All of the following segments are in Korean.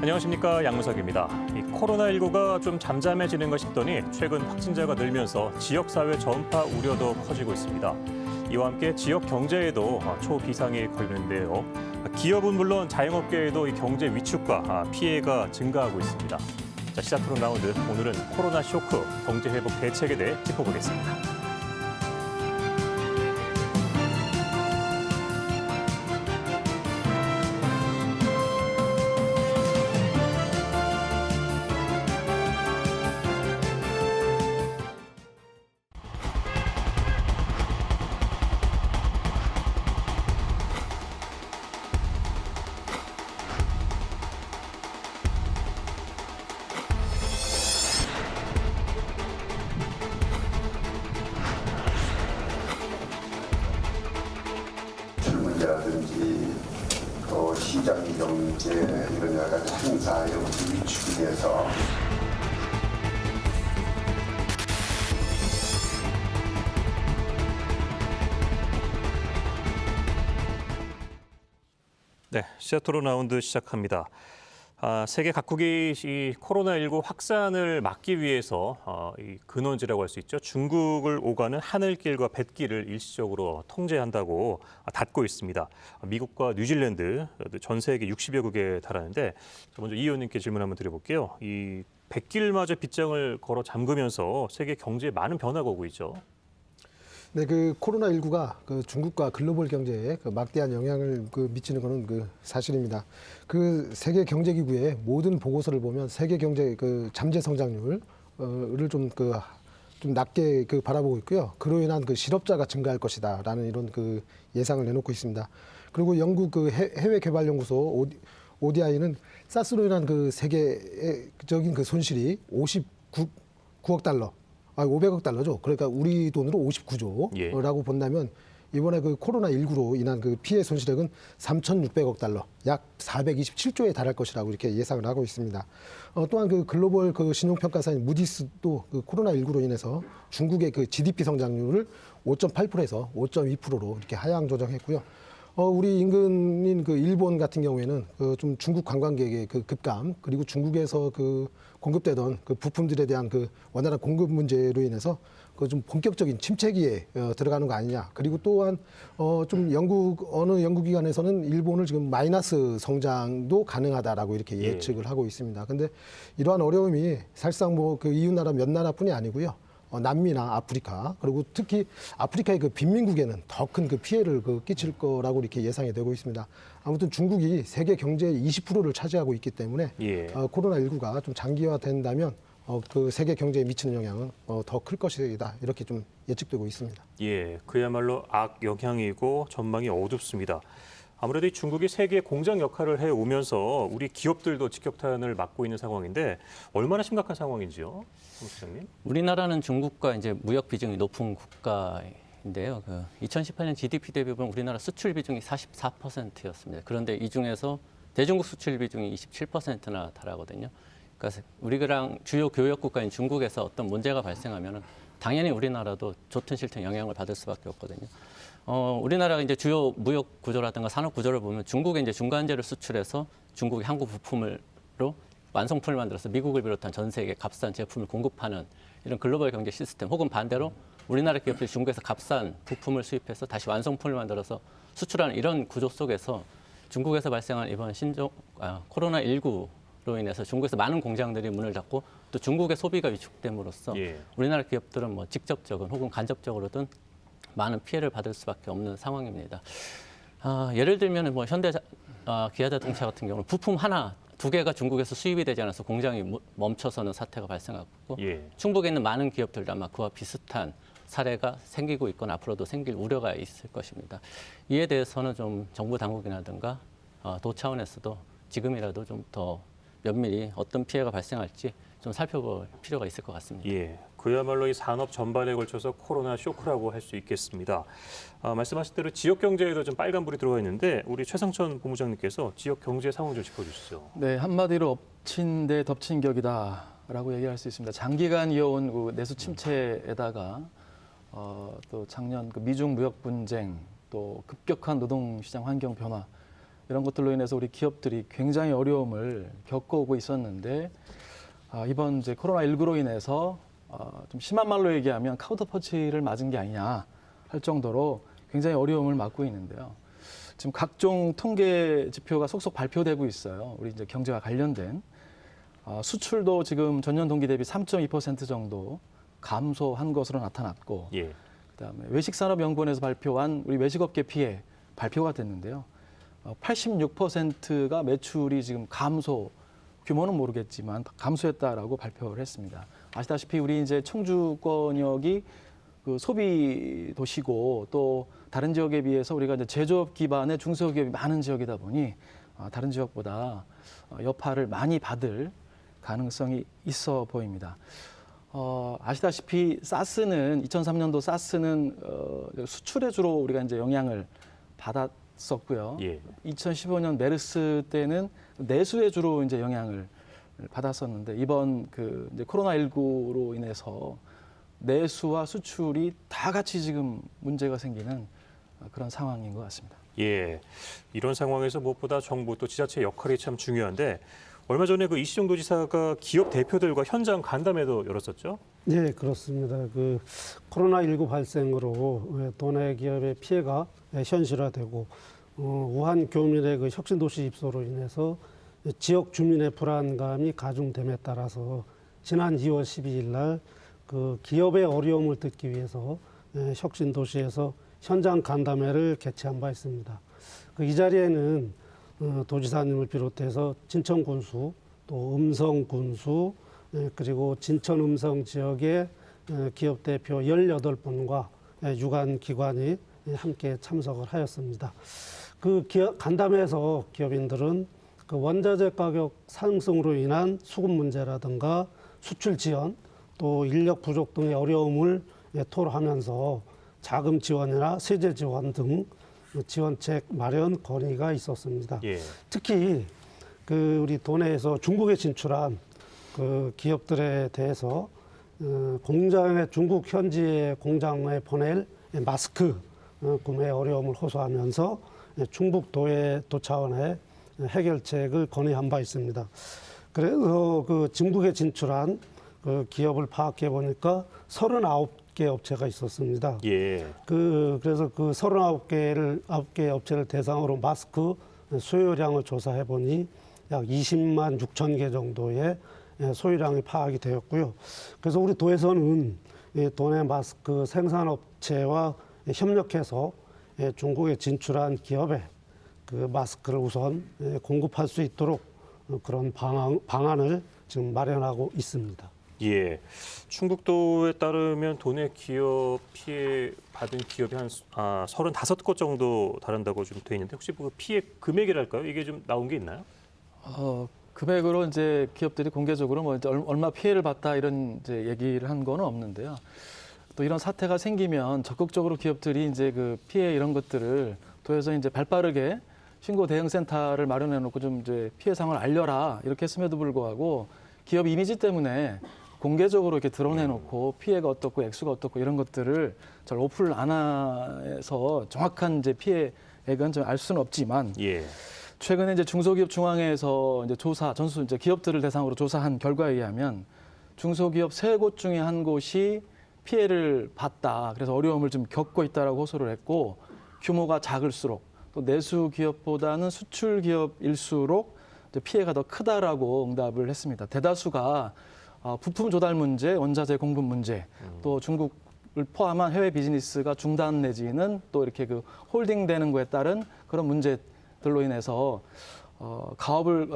안녕하십니까, 양무석입니다. 이 코로나19가 좀 잠잠해지는 것 싶더니 최근 확진자가 늘면서 지역사회 전파 우려도 커지고 있습니다. 이와 함께 지역 경제에도 초비상이 걸리는데요. 기업은 물론 자영업계에도 이 경제 위축과 피해가 증가하고 있습니다. 자, 시사 토론 라운드, 오늘은 코로나 쇼크, 경제 회복 대책에 대해 짚어보겠습니다. 라든지 또 시장 경제 이런 여러 가지 행사 여부터 위축이 돼서 네, 시사 토론 라운드 시작합니다. 세계 각국이 이 코로나19 확산을 막기 위해서 이 근원지라고 할 수 있죠. 중국을 오가는 하늘길과 뱃길을 일시적으로 통제한다고 닫고 있습니다. 미국과 뉴질랜드, 전 세계 60여 국에 달하는데, 먼저 이 의원님께 질문 한번 드려볼게요. 이 뱃길마저 빗장을 걸어 잠그면서 세계 경제에 많은 변화가 오고 있죠. 네, 코로나19가 중국과 글로벌 경제에 막대한 영향을 미치는 것은 사실입니다. 세계 경제기구의 모든 보고서를 보면 세계 경제 잠재 성장률을 좀 낮게 바라보고 있고요. 그로 인한 실업자가 증가할 것이다라는 이런 예상을 내놓고 있습니다. 그리고 영국 해외 개발 연구소 ODI는 사스로 인한 세계적인 손실이 59억 달러. 500억 달러죠. 그러니까 우리 돈으로 59조라고 본다면 이번에 코로나19로 인한 피해 손실액은 3,600억 달러, 약 427조에 달할 것이라고 이렇게 예상을 하고 있습니다. 또한 글로벌 신용평가사인 무디스도 코로나19로 인해서 중국의 GDP 성장률을 5.8%에서 5.2%로 이렇게 하향 조정했고요. 우리 인근인 일본 같은 경우에는 좀 중국 관광객의 급감, 그리고 중국에서 공급되던 부품들에 대한 원활한 공급 문제로 인해서 좀 본격적인 침체기에 들어가는 거 아니냐. 그리고 또한 좀 어느 연구기관에서는 일본을 지금 마이너스 성장도 가능하다라고 이렇게 예측을 하고 있습니다. 근데 이러한 어려움이 사실상 이웃 나라 몇 나라뿐이 아니고요. 남미나 아프리카, 그리고 특히 아프리카의 빈민국에는 더 큰 피해를 끼칠 거라고 이렇게 예상이 되고 있습니다. 아무튼 중국이 세계 경제의 20%를 차지하고 있기 때문에 코로나19가 좀 장기화된다면 세계 경제에 미치는 영향은 더 클 것이다, 이렇게 좀 예측되고 있습니다. 예, 그야말로 악영향이고 전망이 어둡습니다. 아무래도 이 중국이 세계 공장 역할을 해오면서 우리 기업들도 직격탄을 맞고 있는 상황인데 얼마나 심각한 상황인지요, 부장님? 우리나라는 중국과 이제 무역 비중이 높은 국가인데요. 2018년 GDP 대비 보면 우리나라 수출 비중이 44%였습니다. 그런데 이 중에서 대중국 수출 비중이 27%나 달하거든요. 그러니까 우리랑 주요 교역 국가인 중국에서 어떤 문제가 발생하면 당연히 우리나라도 좋든 싫든 영향을 받을 수밖에 없거든요. 우리나라가 이제 주요 무역 구조라든가 산업 구조를 보면 중국에 이제 중간재를 수출해서 중국의 한국 부품으로 완성품을 만들어서 미국을 비롯한 전 세계 값싼 제품을 공급하는 이런 글로벌 경제 시스템, 혹은 반대로 우리나라 기업들이 중국에서 값싼 부품을 수입해서 다시 완성품을 만들어서 수출하는 이런 구조 속에서 중국에서 발생한 이번 코로나19로 인해서 중국에서 많은 공장들이 문을 닫고 또 중국의 소비가 위축됨으로써 우리나라 기업들은 직접적인 혹은 간접적으로든 많은 피해를 받을 수밖에 없는 상황입니다. 예를 들면 현대 기아자동차 같은 경우는 부품 하나, 두 개가 중국에서 수입이 되지 않아서 공장이 멈춰서는 사태가 발생하고 충북에 있는 많은 기업들도 아마 그와 비슷한 사례가 생기고 있거나 앞으로도 생길 우려가 있을 것입니다. 이에 대해서는 좀 정부 당국이라든가 도 차원에서도 지금이라도 좀 더 면밀히 어떤 피해가 발생할지 좀 살펴볼 필요가 있을 것 같습니다. 예, 그야말로 이 산업 전반에 걸쳐서 코로나 쇼크라고 할 수 있겠습니다. 말씀하신 대로 지역 경제에도 좀 빨간불이 들어와 있는데 우리 최상천 본부장님께서 지역 경제 상황 좀 짚어주시죠. 네, 한마디로 엎친 데 덮친 격이다라고 얘기할 수 있습니다. 장기간 이어온 내수 침체에다가 또 작년 미중 무역 분쟁, 또 급격한 노동시장 환경 변화, 이런 것들로 인해서 우리 기업들이 굉장히 어려움을 겪어오고 있었는데 이번 이제 코로나19로 인해서 좀 심한 말로 얘기하면 카운터 펀치를 맞은 게 아니냐 할 정도로 굉장히 어려움을 맞고 있는데요. 지금 각종 통계 지표가 속속 발표되고 있어요. 우리 이제 경제와 관련된 수출도 지금 전년 동기 대비 3.2% 정도 감소한 것으로 나타났고, 예. 그다음에 외식산업연구원에서 발표한 우리 외식업계 피해 발표가 됐는데요. 86%가 매출이 지금 감소, 규모는 모르겠지만 감소했다라고 발표를 했습니다. 아시다시피 우리 이제 청주권역이 그 소비 도시고 또 다른 지역에 비해서 우리가 이제 제조업 기반의 중소기업이 많은 지역이다 보니 다른 지역보다 여파를 많이 받을 가능성이 있어 보입니다. 아시다시피 사스는 2003년도 사스는 수출에 주로 우리가 이제 영향을 받았었고요. 예. 2015년 메르스 때는 내수에 주로 이제 영향을 받았었는데 이번 그 이제 코로나19로 인해서 내수와 수출이 다 같이 지금 문제가 생기는 그런 상황인 것 같습니다. 예. 이런 상황에서 무엇보다 정부 또 지자체 역할이 참 중요한데 얼마 전에 그 이시정 도지사가 기업 대표들과 현장 간담회도 열었었죠? 네, 그렇습니다. 그 코로나19 발생으로 도내 기업의 피해가 현실화되고 우한 교민의 그 혁신도시 입소로 인해서 지역 주민의 불안감이 가중됨에 따라서 지난 2월 12일 날 그 기업의 어려움을 듣기 위해서 혁신도시에서 현장 간담회를 개최한 바 있습니다. 이 자리에는 도지사님을 비롯해서 진천군수, 또 음성군수, 그리고 진천 음성 지역의 기업 대표 18분과 유관 기관이 함께 참석을 하였습니다. 그 간담회에서 기업인들은 그 원자재 가격 상승으로 인한 수급 문제라든가 수출 지원, 또 인력 부족 등의 어려움을 토로하면서 자금 지원이나 세제 지원 등 지원책 마련 건의가 있었습니다. 예. 특히 그 우리 도내에서 중국에 진출한 그 기업들에 대해서 공장에 중국 현지의 공장에 보낼 마스크 구매 어려움을 호소하면서 충북도의 도 차원의 해결책을 건의한 바 있습니다. 그래서 그 중국에 진출한 그 기업을 파악해 보니까 39개 업체가 있었습니다. 예. 그래서 그 39개 업체를 대상으로 마스크 수요량을 조사해 보니 약 20만 6천 개 정도의 소유량이 파악이 되었고요. 그래서 우리 도에서는 도내 마스크 생산업체와 협력해서 중국에 진출한 기업에 그 마스크를 우선 공급할 수 있도록 그런 방안을 지금 마련하고 있습니다. 예. 충북도에 따르면 도내 기업 피해 받은 기업이 한 35곳 정도 다른다고 좀 돼 있는데 혹시 그 피해 금액이랄까요? 이게 좀 나온 게 있나요? 금액으로 이제 기업들이 공개적으로 뭐 이제 얼마 피해를 봤다 이런 이제 얘기를 한 거는 없는데요. 또 이런 사태가 생기면 적극적으로 기업들이 이제 그 피해 이런 것들을 도에서 이제 발빠르게 신고 대응 센터를 마련해 놓고 좀 이제 피해 상황을 알려라 이렇게 했음에도 불구하고 기업 이미지 때문에 공개적으로 이렇게 드러내놓고 피해가 어떻고 액수가 어떻고 이런 것들을 잘 오픈을 안 해서 정확한 이제 피해액은 좀 알 수는 없지만 예. 최근에 이제 중소기업 중앙회에서 이제 전수 이제 기업들을 대상으로 조사한 결과에 의하면 중소기업 3곳 중에 한 곳이 피해를 봤다. 그래서 어려움을 좀 겪고 있다라고 호소를 했고 규모가 작을수록 또 내수 기업보다는 수출 기업일수록 피해가 더 크다라고 응답을 했습니다. 대다수가 부품 조달 문제, 원자재 공급 문제, 또 중국을 포함한 해외 비즈니스가 중단 내지는 또 이렇게 그 홀딩되는 거에 따른 그런 문제들로 인해서 가업을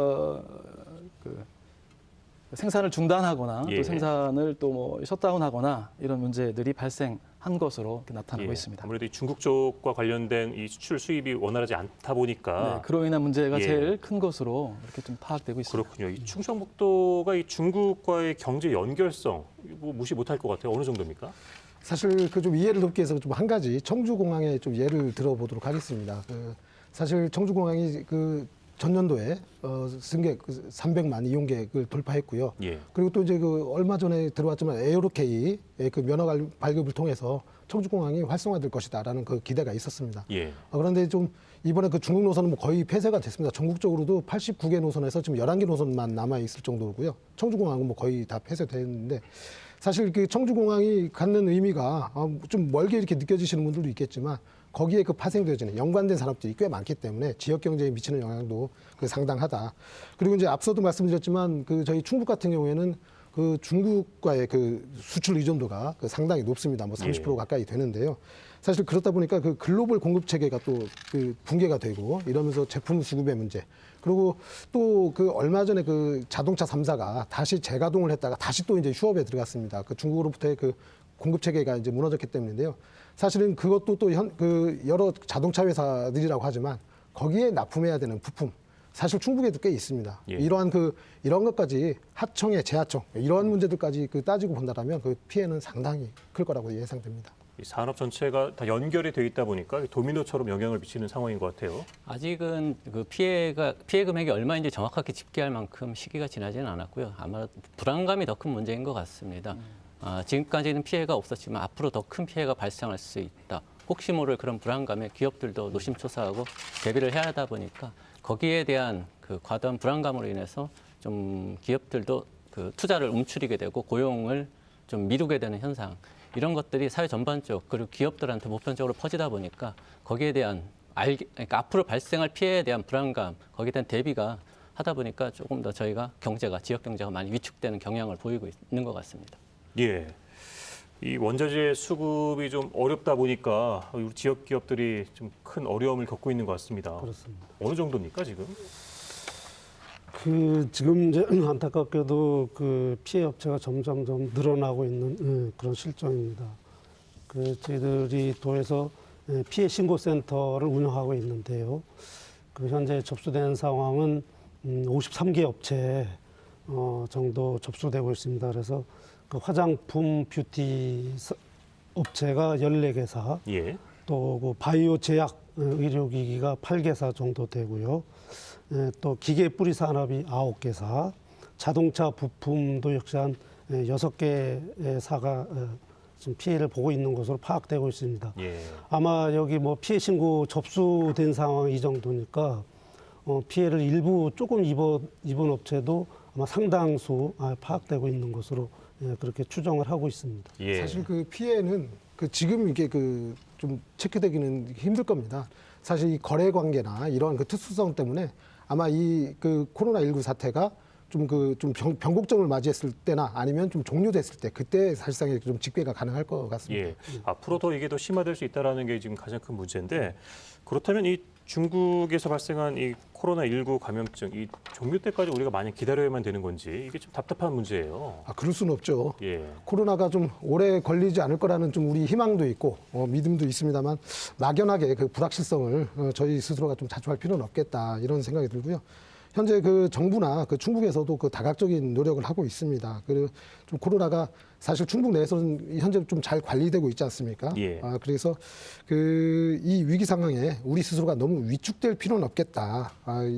생산을 중단하거나 예. 또 생산을 또 뭐 셧다운하거나 이런 문제들이 발생한 것으로 이렇게 나타나고 예. 있습니다. 아무래도 이 중국 쪽과 관련된 이 수출 수입이 원활하지 않다 보니까 네, 그로 인한 문제가 예. 제일 큰 것으로 이렇게 좀 파악되고 있습니다. 그렇군요. 이 충청북도가 이 중국과의 경제 연결성 뭐 무시 못할 것 같아요. 어느 정도입니까? 사실 그 좀 이해를 돕기 위해서 좀 한 가지 청주공항의 좀 예를 들어보도록 하겠습니다. 사실 청주공항이 그 전년도에 승객 300만 이용객을 돌파했고요. 예. 그리고 또 이제 그 얼마 전에 들어왔지만 에어로케이 그 면허 발급을 통해서 청주공항이 활성화될 것이다라는 그 기대가 있었습니다. 예. 그런데 좀 이번에 그 중국 노선은 뭐 거의 폐쇄가 됐습니다. 전국적으로도 89개 노선에서 지금 11개 노선만 남아 있을 정도고요. 청주공항은 뭐 거의 다 폐쇄됐는데 사실 그 청주공항이 갖는 의미가 좀 멀게 이렇게 느껴지시는 분들도 있겠지만 거기에 그 파생되어지는 연관된 산업들이 꽤 많기 때문에 지역 경제에 미치는 영향도 그 상당하다. 그리고 이제 앞서도 말씀드렸지만 그 저희 충북 같은 경우에는 그 중국과의 그 수출 의존도가 그 상당히 높습니다. 뭐 30% 가까이 되는데요. 사실 그렇다 보니까 그 글로벌 공급 체계가 또 그 붕괴가 되고 이러면서 제품 수급의 문제. 그리고 또 그 얼마 전에 그 자동차 3사가 다시 재가동을 했다가 다시 또 이제 휴업에 들어갔습니다. 그 중국으로부터의 그 공급 체계가 이제 무너졌기 때문인데요. 사실은 그것도 또 그 여러 자동차 회사들이라고 하지만 거기에 납품해야 되는 부품 사실 충북에도 꽤 있습니다. 예. 이런 것까지 하청에 재하청 이런 문제들까지 그 따지고 본다라면 그 피해는 상당히 클 거라고 예상됩니다. 이 산업 전체가 다 연결이 돼 있다 보니까 도미노처럼 영향을 미치는 상황인 것 같아요. 아직은 그 피해 금액이 얼마인지 정확하게 집계할 만큼 시기가 지나지는 않았고요. 아마 불안감이 더 큰 문제인 것 같습니다. 지금까지는 피해가 없었지만 앞으로 더 큰 피해가 발생할 수 있다. 혹시 모를 그런 불안감에 기업들도 노심초사하고 대비를 해야 하다 보니까 거기에 대한 그 과도한 불안감으로 인해서 좀 기업들도 그 투자를 움츠리게 되고 고용을 좀 미루게 되는 현상. 이런 것들이 사회 전반적 그리고 기업들한테 보편적으로 퍼지다 보니까 거기에 대한 그러니까 앞으로 발생할 피해에 대한 불안감, 거기에 대한 대비가 하다 보니까 조금 더 저희가 지역 경제가 많이 위축되는 경향을 보이고 있는 것 같습니다. 예. 이 원자재 수급이 좀 어렵다 보니까 우리 지역 기업들이 좀 큰 어려움을 겪고 있는 것 같습니다. 그렇습니다. 어느 정도입니까 지금? 그 지금 이제 안타깝게도 그 피해 업체가 점점점 늘어나고 있는 그런 실정입니다. 그 저희들이 도에서 피해 신고 센터를 운영하고 있는데요. 그 현재 접수된 상황은 53개 업체 정도 접수되고 있습니다. 그래서 그 화장품 뷰티 업체가 14개사, 예. 또 그 바이오 제약 의료기기가 8개사 정도 되고요. 또 기계 뿌리 산업이 9개사, 자동차 부품도 역시 한 6개사가 지금 피해를 보고 있는 것으로 파악되고 있습니다. 예. 아마 여기 뭐 피해 신고 접수된 상황 이 정도니까 피해를 일부 조금 입은 업체도 아마 상당수 파악되고 있는 것으로 그렇게 추정을 하고 있습니다. 예. 사실 그 피해는 그 지금 이게 그 좀 체크되기는 힘들 겁니다. 사실 이 거래 관계나 이런 그 특수성 때문에 아마 이 그 코로나19 사태가 좀 변곡점을 맞이했을 때나 아니면 좀 종료됐을 때 그때 사실상 좀 직배가 가능할 것 같습니다. 예. 앞으로 더 이게 더 심화될 수 있다라는 게 지금 가장 큰 문제인데 그렇다면 이 중국에서 발생한 이 코로나19 감염증 이 종료 때까지 우리가 많이 기다려야만 되는 건지 이게 좀 답답한 문제예요. 그럴 수는 없죠. 예. 코로나가 좀 오래 걸리지 않을 거라는 좀 우리 희망도 있고 믿음도 있습니다만 막연하게 그 불확실성을 저희 스스로가 좀 자초할 필요는 없겠다 이런 생각이 들고요. 현재 그 정부나 그 충북에서도 그 다각적인 노력을 하고 있습니다. 그리고 좀 코로나가 사실 충북 내에서는 현재 좀 잘 관리되고 있지 않습니까? 예. 그래서 그 이 위기 상황에 우리 스스로가 너무 위축될 필요는 없겠다.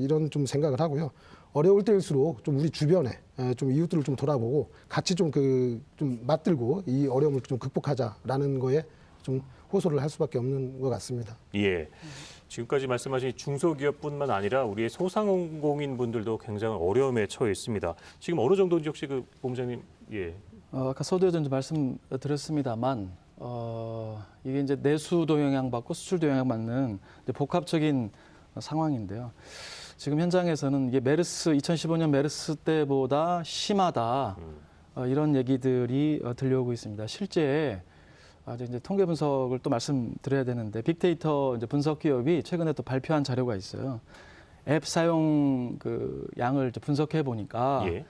이런 좀 생각을 하고요. 어려울 때일수록 좀 우리 주변에 좀 이웃들을 좀 돌아보고 같이 좀 맞들고 이 어려움을 좀 극복하자라는 거에 좀 호소를 할 수밖에 없는 것 같습니다. 예. 지금까지 말씀하신 중소기업뿐만 아니라 우리의 소상공인 분들도 굉장히 어려움에 처해 있습니다. 지금 어느 정도인지 혹시 그 본부장님 예. 아까 서두에도 이제 말씀드렸습니다만 이게 이제 내수도 영향받고 수출도 영향받는 이제 복합적인 상황인데요. 지금 현장에서는 이게 2015년 메르스 때보다 심하다 이런 얘기들이 들려오고 있습니다. 실제 이제 통계 분석을 또 말씀드려야 되는데 빅데이터 이제 분석 기업이 최근에 또 발표한 자료가 있어요. 앱 사용 그 양을 이제 분석해 보니까 예.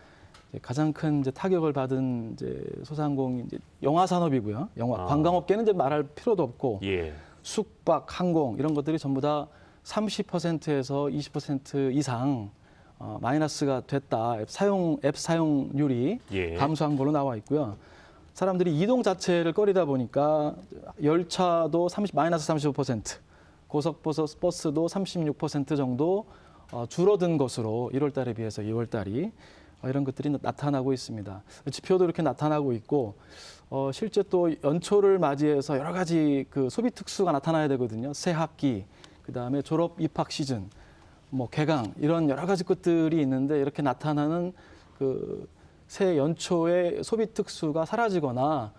가장 큰 이제 타격을 받은 이제 소상공인 이제 영화 산업이고요. 관광업계는 이제 말할 필요도 없고 예. 숙박, 항공 이런 것들이 전부 다 30%에서 20% 이상 마이너스가 됐다. 앱 사용률이 예. 감소한 걸로 나와 있고요. 사람들이 이동 자체를 꺼리다 보니까 열차도 마이너스 35%, 고속버스도 36% 정도 줄어든 것으로 1월 달에 비해서 2월 달이 이런 것들이 나타나고 있습니다. 지표도 이렇게 나타나고 있고 실제 또 연초를 맞이해서 여러 가지 그 소비 특수가 나타나야 되거든요. 새 학기, 그다음에 졸업 입학 시즌, 뭐 개강 이런 여러 가지 것들이 있는데 이렇게 나타나는 그 새 연초의 소비 특수가 사라지거나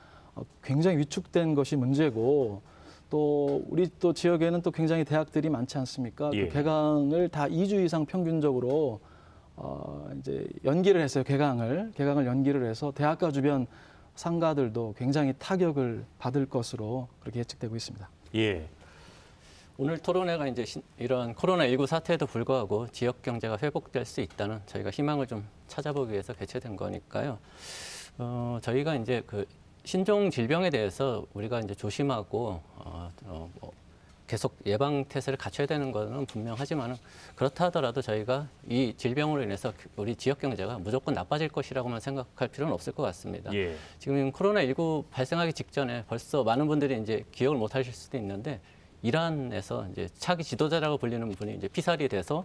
굉장히 위축된 것이 문제고 또 우리 또 지역에는 또 굉장히 대학들이 많지 않습니까? 예. 그 개강을 다 2주 이상 평균적으로 이제 연기를 했어요. 개강을 연기를 해서 대학가 주변 상가들도 굉장히 타격을 받을 것으로 그렇게 예측되고 있습니다. 예. 오늘 토론회가 이제 이런 코로나19 사태에도 불구하고 지역 경제가 회복될 수 있다는 저희가 희망을 좀 찾아보기 위해서 개최된 거니까요. 저희가 이제 그 신종 질병에 대해서 우리가 이제 조심하고 계속 예방 태세를 갖춰야 되는 것은 분명하지만은 그렇다 하더라도 저희가 이 질병으로 인해서 우리 지역 경제가 무조건 나빠질 것이라고만 생각할 필요는 없을 것 같습니다. 예. 지금 코로나19 발생하기 직전에 벌써 많은 분들이 이제 기억을 못 하실 수도 있는데 이란에서 이제 차기 지도자라고 불리는 분이 이제 피살이 돼서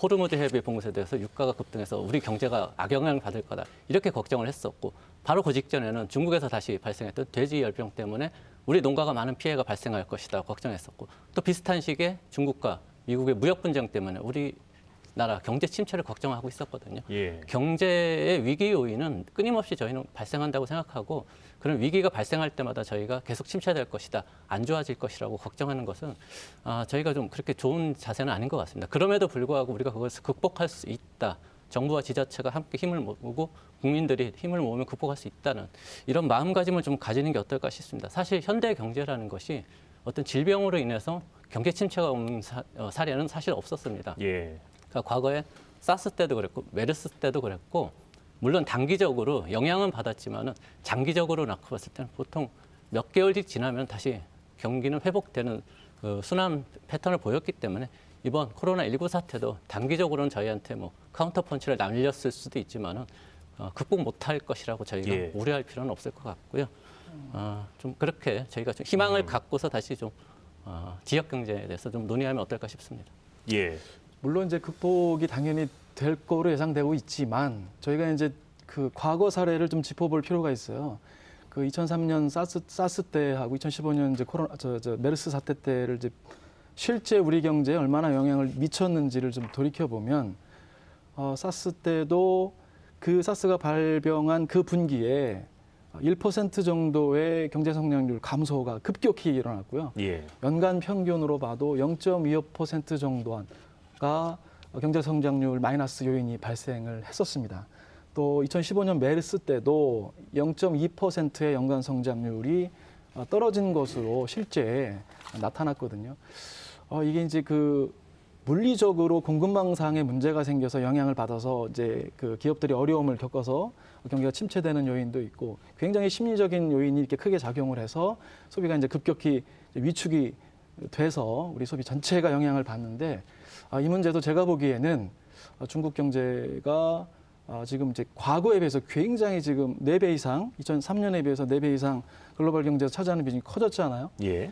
호르무즈 해협이 봉쇄돼서 유가가 급등해서 우리 경제가 악영향을 받을 거다 이렇게 걱정을 했었고 바로 그 직전에는 중국에서 다시 발생했던 돼지 열병 때문에 우리 농가가 많은 피해가 발생할 것이다 걱정했었고 또 비슷한 시기에 중국과 미국의 무역 분쟁 때문에 우리나라 경제 침체를 걱정하고 있었거든요. 예. 경제의 위기 요인은 끊임없이 저희는 발생한다고 생각하고 그런 위기가 발생할 때마다 저희가 계속 침체될 것이다, 안 좋아질 것이라고 걱정하는 것은 저희가 좀 그렇게 좋은 자세는 아닌 것 같습니다. 그럼에도 불구하고 우리가 그것을 극복할 수 있다. 정부와 지자체가 함께 힘을 모으고 국민들이 힘을 모으면 극복할 수 있다는 이런 마음가짐을 좀 가지는 게 어떨까 싶습니다. 사실 현대 경제라는 것이 어떤 질병으로 인해서 경제 침체가 오는 사례는 사실 없었습니다. 예. 그러니까 과거에 사스 때도 그랬고 메르스 때도 그랬고 물론 단기적으로 영향은 받았지만은 장기적으로 놓고 봤을 때는 보통 몇 개월씩 지나면 다시 경기는 회복되는 순환 패턴을 보였기 때문에 이번 코로나19 사태도 단기적으로는 저희한테 뭐 카운터 펀치를 날렸을 수도 있지만은 극복 못할 것이라고 저희가 예. 우려할 필요는 없을 것 같고요. 좀 그렇게 저희가 좀 희망을 갖고서 다시 좀 지역 경제에 대해서 좀 논의하면 어떨까 싶습니다. 예. 물론 이제 극복이 당연히 될 거로 예상되고 있지만 저희가 이제 그 과거 사례를 좀 짚어볼 필요가 있어요. 그 2003년 사스 때하고 2015년 이제 메르스 사태 때를 이제 실제 우리 경제에 얼마나 영향을 미쳤는지를 좀 돌이켜 보면 사스 때도 그 사스가 발병한 그 분기에 1% 정도의 경제 성장률 감소가 급격히 일어났고요. 예. 연간 평균으로 봐도 0.25% 정도가 경제 성장률 마이너스 요인이 발생을 했었습니다. 또 2015년 메르스 때도 0.2%의 연간 성장률이 떨어진 것으로 실제 나타났거든요. 이게 이제 그 물리적으로 공급망상의 문제가 생겨서 영향을 받아서 이제 그 기업들이 어려움을 겪어서 경기가 침체되는 요인도 있고 굉장히 심리적인 요인이 이렇게 크게 작용을 해서 소비가 이제 급격히 위축이 돼서 우리 소비 전체가 영향을 받는데 이 문제도 제가 보기에는 중국 경제가 지금 이제 과거에 비해서 굉장히 지금 4배 이상, 2003년에 비해서 4배 이상 글로벌 경제에서 차지하는 비중이 커졌잖아요. 예.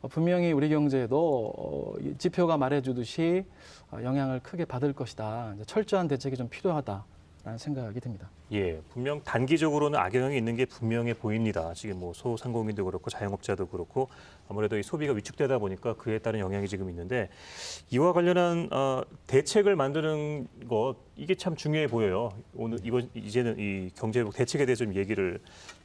분명히 우리 경제에도 지표가 말해주듯이 영향을 크게 받을 것이다. 철저한 대책이 좀 필요하다라는 생각이 듭니다. 예, 분명 단기적으로는 악영향이 있는 게 분명해 보입니다. 지금 뭐 소상공인도 그렇고 자영업자도 그렇고 아무래도 이 소비가 위축되다 보니까 그에 따른 영향이 지금 있는데 이와 관련한 대책을 만드는 것 이게 참 중요해 보여요. 오늘 이제는 이 경제회복 대책에 대해서 좀 얘기를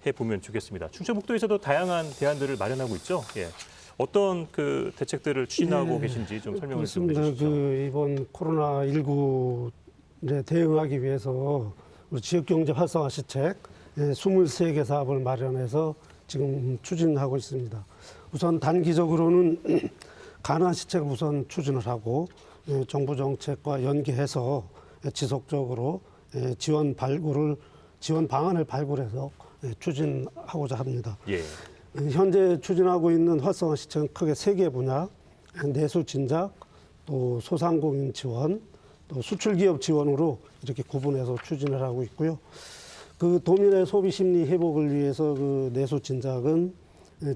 해보면 좋겠습니다. 충청북도에서도 다양한 대안들을 마련하고 있죠. 예. 어떤 그 대책들을 추진하고 계신지 좀 설명을 좀 해주시죠. 그 이번 코로나19 대응하기 위해서 우리 지역경제 활성화 시책 23개 사업을 마련해서 지금 추진하고 있습니다. 우선 단기적으로는 가능한 시책을 우선 추진을 하고 정부 정책과 연계해서 지속적으로 지원 방안을 발굴해서 추진하고자 합니다. 예. 현재 추진하고 있는 활성화 시책은 크게 3개 분야, 내수 진작, 또 소상공인 지원, 또 수출기업 지원으로 이렇게 구분해서 추진을 하고 있고요. 그 도민의 소비 심리 회복을 위해서 그 내수 진작은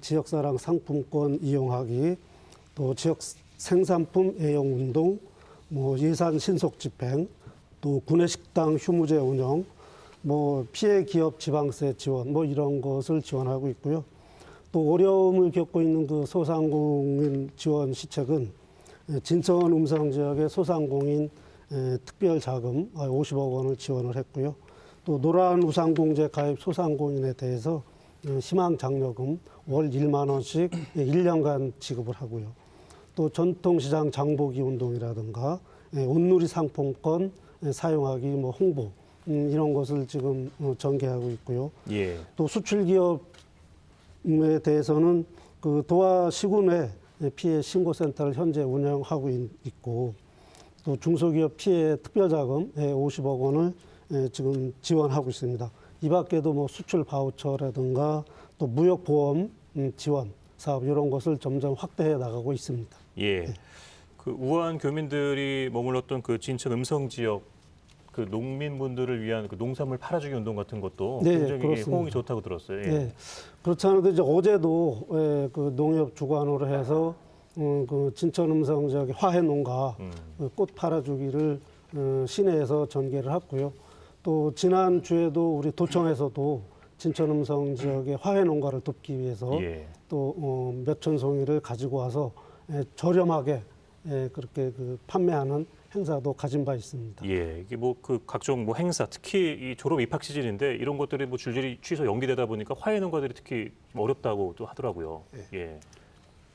지역사랑 상품권 이용하기, 또 지역 생산품 애용 운동, 뭐 예산 신속 집행, 또 구내식당 휴무제 운영, 뭐 피해 기업 지방세 지원 뭐 이런 것을 지원하고 있고요. 또 어려움을 겪고 있는 그 소상공인 지원 시책은 진천 음성 지역의 소상공인 특별 자금 50억 원을 지원을 했고요. 또 노란 우산공제 가입 소상공인에 대해서 희망 장려금 월 1만 원씩 1년간 지급을 하고요. 또 전통시장 장보기 운동이라든가 온누리 상품권 사용하기 뭐 홍보 이런 것을 지금 전개하고 있고요. 예. 또 수출 기업에 대해서는 그 도화 시군의 피해 신고센터를 현재 운영하고 있고 또 중소기업 피해 특별자금 50억 원을 지금 지원하고 있습니다. 이 밖에도 뭐 수출 바우처라든가 또 무역보험 지원 사업 이런 것을 점점 확대해 나가고 있습니다. 예. 그 우한 교민들이 머물렀던 그 진천 음성 지역 그 농민분들을 위한 그 농산물 팔아주기 운동 같은 것도 네, 굉장히 그렇습니다. 호응이 좋다고 들었어요. 예. 네. 그렇지 않아도 이제 어제도 그 농협 주관으로 해서 그 진천 음성 지역의 화훼 농가 그꽃 팔아주기를 시내에서 전개를 했고요. 또 지난 주에도 우리 도청에서도 진천 음성 지역의 화훼 농가를 돕기 위해서 예. 또 몇천 송이를 가지고 와서 저렴하게 그렇게 그 판매하는 행사도 가진 바 있습니다. 예, 이게 뭐 그 각종 뭐 행사, 특히 이 졸업 입학 시즌인데 이런 것들이 뭐 줄줄이 취소 연기되다 보니까 화훼 농가들이 특히 좀 어렵다고 또 하더라고요. 예.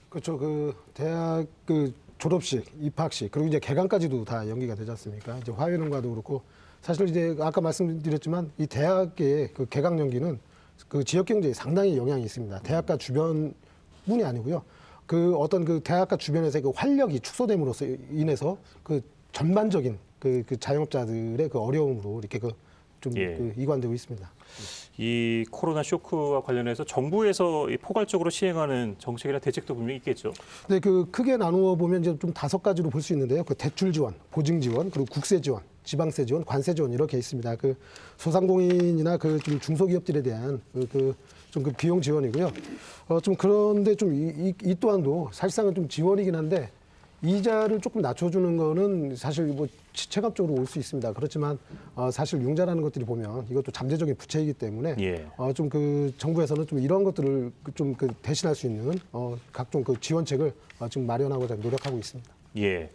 그렇죠. 그 대학 그 졸업식, 입학식 그리고 이제 개강까지도 다 연기가 되지 않습니까? 이제 화훼농가도 그렇고 사실 이제 아까 말씀드렸지만 이 대학의 그 개강 연기는 그 지역 경제에 상당히 영향이 있습니다. 대학가 주변뿐이 아니고요. 그 어떤 그 대학가 주변에서의 그 활력이 축소됨으로써 인해서 그 전반적인 그 자영업자들의 그 어려움으로 이렇게 좀 예. 그 이관되고 있습니다. 이 코로나 쇼크와 관련해서 정부에서 이 포괄적으로 시행하는 정책이나 대책도 분명히 있겠죠. 네, 그 크게 나누어 보면 이제 좀 5가지로 볼 수 있는데요. 그 대출 지원, 보증 지원, 그리고 국세 지원, 지방세 지원, 관세 지원 이렇게 있습니다. 그 소상공인이나 그 좀 중소기업들에 대한 좀 그 비용 지원이고요. 좀 그런데 좀 이 또한도 사실상은 좀 지원이긴 한데 이자를 조금 낮춰주는 거는 사실 뭐 체감적으로 올 수 있습니다. 그렇지만 사실 융자라는 것들이 보면 이것도 잠재적인 부채이기 때문에 예. 좀 그 정부에서는 좀 이런 것들을 좀 그 대신할 수 있는 각종 그 지원책을 지금 마련하고자 노력하고 있습니다. 예.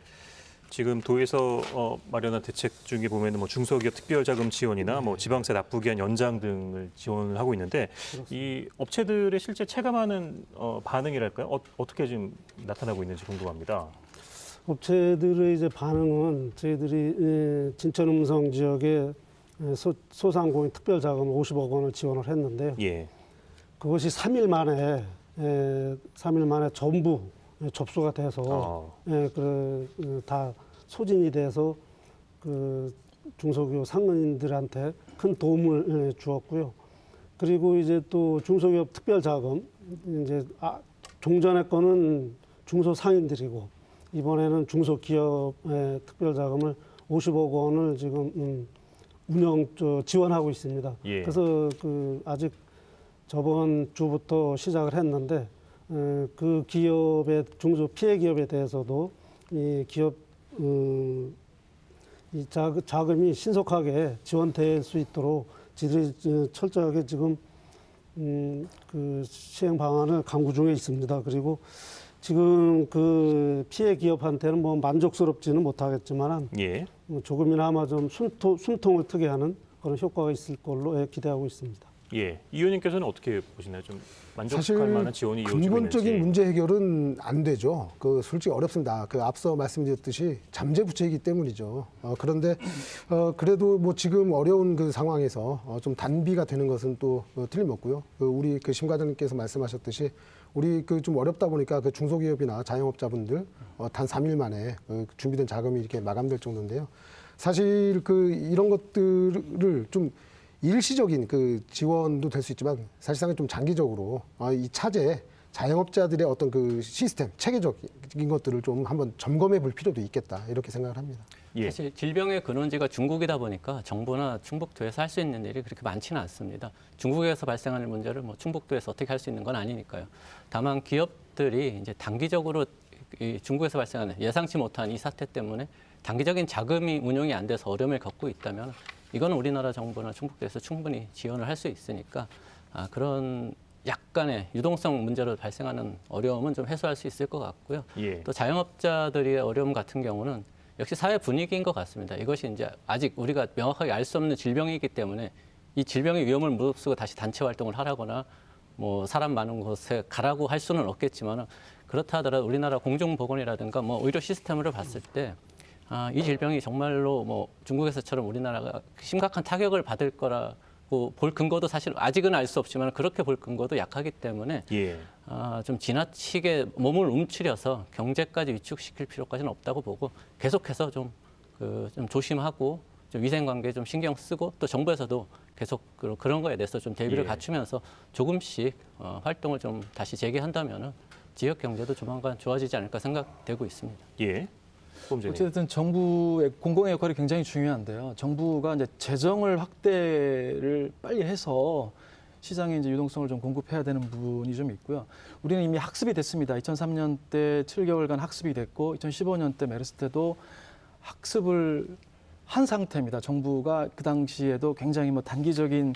지금 도에서 마련한 대책 중에 보면은 뭐 중소기업 특별자금 지원이나 뭐 지방세 납부기한 연장 등을 지원을 하고 있는데 이 업체들의 실제 체감하는 반응이랄까요? 어떻게 지금 나타나고 있는지 궁금합니다. 업체들의 이제 반응은 저희들이 진천 음성 지역에 소상공인 특별자금 50억 원을 지원을 했는데요. 예. 그것이 3일 만에 전부 접수가 돼서 다 소진이 돼서 그 중소기업 상인들한테 큰 도움을 주었고요. 그리고 이제 또 중소기업 특별자금 이제 종전의 거는 중소상인들이고 이번에는 중소기업의 특별자금을 50억 원을 지금 지원하고 있습니다. 예. 그래서 그 아직 저번 주부터 시작을 했는데 그 기업의 중소 피해 기업에 대해서도 이 기업 이 자금이 신속하게 지원될 수 있도록 저희들이 철저하게 지금 그 시행 방안을 강구 중에 있습니다. 그리고 지금 그 피해 기업한테는 뭐 만족스럽지는 못하겠지만 예. 조금이나마 좀 숨통을 트게 하는 그런 효과가 있을 걸로 기대하고 있습니다. 예. 이 의원님께서는 어떻게 보시나요? 좀 사실 만족할 만한 지원이 이루어지고 있는지. 근본적인 문제 해결은 안 되죠. 그 솔직히 어렵습니다. 그 앞서 말씀드렸듯이 잠재 부채이기 때문이죠. 그런데 그래도 뭐 지금 어려운 그 상황에서 좀 단비가 되는 것은 또 틀림없고요. 우리 그 심 과장님께서 말씀하셨듯이 우리 그 좀 어렵다 보니까 그 중소기업이나 자영업자분들 단 3일 만에 준비된 자금이 이렇게 마감될 정도인데요. 사실 그 이런 것들을 좀 일시적인 그 지원도 될 수 있지만 사실상은 좀 장기적으로 이 차제 자영업자들의 어떤 그 시스템 체계적인 것들을 좀 한번 점검해 볼 필요도 있겠다 이렇게 생각을 합니다. 예. 사실 질병의 근원지가 중국이다 보니까 정부나 충북도에서 할 수 있는 일이 그렇게 많지는 않습니다. 중국에서 발생하는 문제를 뭐 충북도에서 어떻게 할 수 있는 건 아니니까요. 다만 기업들이 이제 단기적으로 이 중국에서 발생하는 예상치 못한 이 사태 때문에 단기적인 자금이 운용이 안 돼서 어려움을 겪고 있다면 이거는 우리나라 정부나 중국에서 충분히 지원을 할 수 있으니까 그런 약간의 유동성 문제로 발생하는 어려움은 좀 해소할 수 있을 것 같고요. 예. 또 자영업자들의 어려움 같은 경우는 역시 사회 분위기인 것 같습니다. 이것이 이제 아직 우리가 명확하게 알 수 없는 질병이기 때문에 이 질병의 위험을 무릅쓰고 다시 단체 활동을 하라거나 뭐 사람 많은 곳에 가라고 할 수는 없겠지만 그렇다 하더라도 우리나라 공중보건이라든가 뭐 의료 시스템을 봤을 때 이 질병이 정말로 뭐 중국에서처럼 우리나라가 심각한 타격을 받을 거라고 볼 근거도 사실 아직은 알 수 없지만 그렇게 볼 근거도 약하기 때문에 예. 좀 지나치게 몸을 움츠려서 경제까지 위축시킬 필요까지는 없다고 보고 계속해서 좀 조심하고 좀 위생관계에 좀 신경 쓰고 또 정부에서도 계속 그런 거에 대해서 좀 대비를 예. 갖추면서 조금씩 활동을 좀 다시 재개한다면은 지역 경제도 조만간 좋아지지 않을까 생각되고 있습니다. 예. 보험자님. 어쨌든 정부의 공공의 역할이 굉장히 중요한데요. 정부가 이제 재정을 확대를 빨리 해서 시장에 이제 유동성을 좀 공급해야 되는 부분이 좀 있고요. 우리는 이미 학습이 됐습니다. 2003년 때 7개월간 학습이 됐고 2015년 때 메르스 때도 학습을 한 상태입니다. 정부가 그 당시에도 굉장히 뭐 단기적인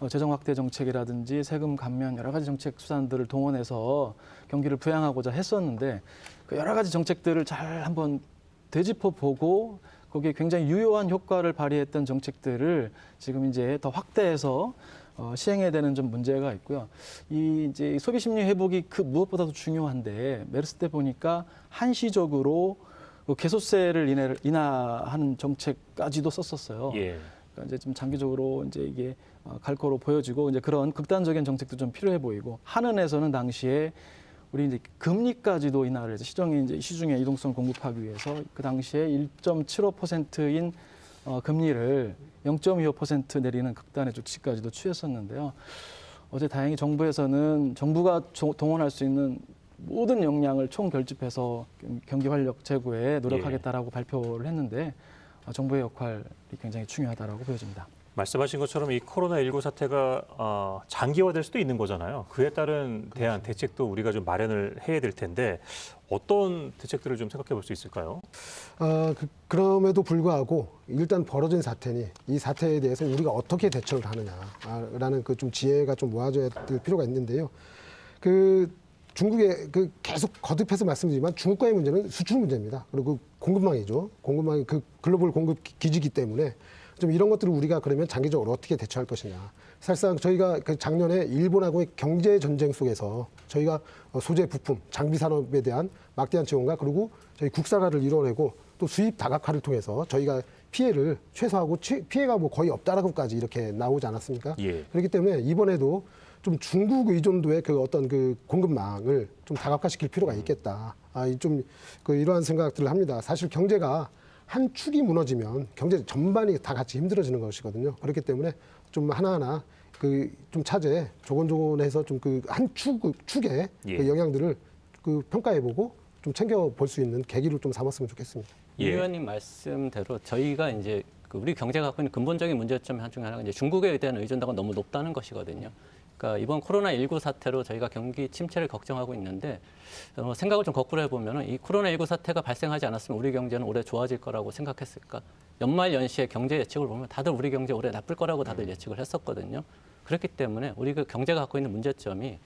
재정 확대 정책이라든지 세금 감면 여러 가지 정책 수단들을 동원해서 경기를 부양하고자 했었는데 그 여러 가지 정책들을 잘 한번 되짚어 보고 거기에 굉장히 유효한 효과를 발휘했던 정책들을 지금 이제 더 확대해서 시행해야 되는 좀 문제가 있고요. 이 이제 소비 심리 회복이 그 무엇보다도 중요한데 메르스 때 보니까 한시적으로 개소세를 인하하는 정책까지도 썼었어요. 예. 그러니까 이제 좀 장기적으로 이제 이게 갈 거로 보여지고 이제 그런 극단적인 정책도 좀 필요해 보이고 한은에서는 당시에 우리 이제 금리까지도 인하를 해서 시중에 유동성 공급하기 위해서 그 당시에 1.75%인 금리를 0.25% 내리는 극단의 조치까지도 취했었는데요. 어제 다행히 정부에서는 정부가 동원할 수 있는 모든 역량을 총결집해서 경기 활력 제고에 노력하겠다라고 발표를 했는데 정부의 역할이 굉장히 중요하다라고 보여집니다. 말씀하신 것처럼 이 코로나19 사태가 장기화될 수도 있는 거잖아요. 그에 따른 대안, 대책도 우리가 좀 마련을 해야 될 텐데 어떤 대책들을 좀 생각해 볼 수 있을까요? 그럼에도 불구하고 일단 벌어진 사태니 이 사태에 대해서 우리가 어떻게 대처를 하느냐라는 그 좀 지혜가 좀 모아져야 될 필요가 있는데요. 중국의 계속 거듭해서 말씀드리지만 중국과의 문제는 수출 문제입니다. 그리고 공급망이죠. 공급망이 글로벌 공급 기지이기 때문에 좀 이런 것들을 우리가 그러면 장기적으로 어떻게 대처할 것이냐. 사실상 저희가 작년에 일본하고의 경제 전쟁 속에서 저희가 소재 부품, 장비 산업에 대한 막대한 지원과 그리고 저희 국산화를 이뤄내고 또 수입 다각화를 통해서 저희가 피해를 최소화하고 피해가 뭐 거의 없다라고까지 이렇게 나오지 않았습니까? 예. 그렇기 때문에 이번에도 좀 중국 의존도의 어떤 공급망을 좀 다각화시킬 필요가 있겠다. 이러한 생각들을 합니다. 사실 경제가 한 축이 무너지면 경제 전반이 다 같이 힘들어지는 것이거든요. 그렇기 때문에 좀 하나하나 좀 차제 조곤조곤해서 좀 한 축의 예. 영향들을 평가해보고 좀 챙겨볼 수 있는 계기를 좀 삼았으면 좋겠습니다. 이 예. 의원님 말씀대로 저희가 이제 우리 경제가 갖고 있는 근본적인 문제점 중에 하나가 이제 중국에 대한 의존도가 너무 높다는 것이거든요. 그러니까 이번 코로나19 사태로 저희가 경기 침체를 걱정하고 있는데 생각을 좀 거꾸로 해보면 이 코로나19 사태가 발생하지 않았으면 우리 경제는 올해 좋아질 거라고 생각했을까? 연말 연시에 경제 예측을 보면 다들 우리 경제 올해 나쁠 거라고 다들 예측을 했었거든요. 그렇기 때문에 우리 경제가 갖고 있는 문제점이